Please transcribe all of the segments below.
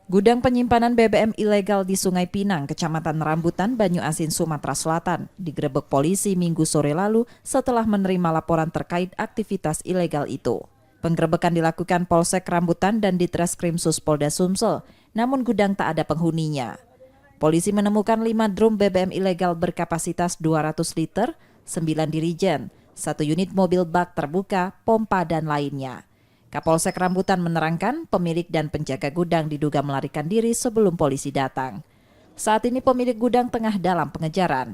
Gudang penyimpanan BBM ilegal di Sungai Pinang, Kecamatan Rambutan, Banyuasin, Sumatera Selatan, digerebek polisi Minggu sore lalu setelah menerima laporan terkait aktivitas ilegal itu. Penggerebekan dilakukan Polsek Rambutan dan Ditreskrim Suspolda Sumsel, namun gudang tak ada penghuninya. Polisi menemukan 5 drum BBM ilegal berkapasitas 200 liter, 9 dirigen, 1 unit mobil bak terbuka, pompa, dan lainnya. Kapolsek Rambutan menerangkan pemilik dan penjaga gudang diduga melarikan diri sebelum polisi datang. Saat ini pemilik gudang tengah dalam pengejaran.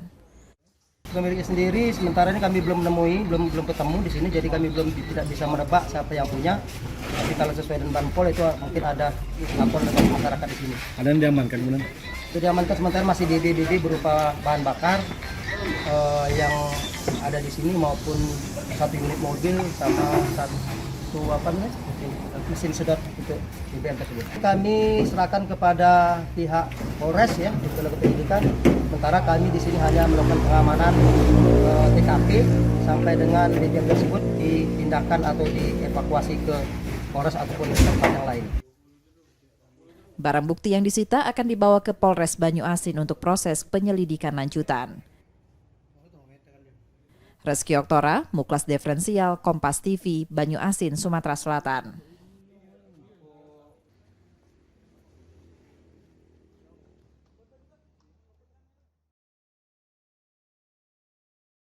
Pemiliknya sendiri sementara ini kami belum menemui, belum ketemu di sini, jadi kami tidak bisa menebak siapa yang punya. Tapi kalau sesuai dengan Banpol itu mungkin ada lapor dari masyarakat di sini. Ada yang diamankan kemudian? Itu diamankan sementara masih DD berupa bahan bakar yang ada di sini maupun 1 unit mobil sama satu mesin sedot untuk BBM tersebut. Kami serahkan kepada pihak Polres ya, di penyidikan. Sementara kami di sini hanya melakukan pengamanan TKP sampai dengan BBM tersebut dipindahkan atau dievakuasi ke Polres ataupun ke tempat yang lain. Barang bukti yang disita akan dibawa ke Polres Banyuasin untuk proses penyelidikan lanjutan. Reski Oktora, Muklas Diferensial, Kompas TV, Banyuasin, Sumatera Selatan.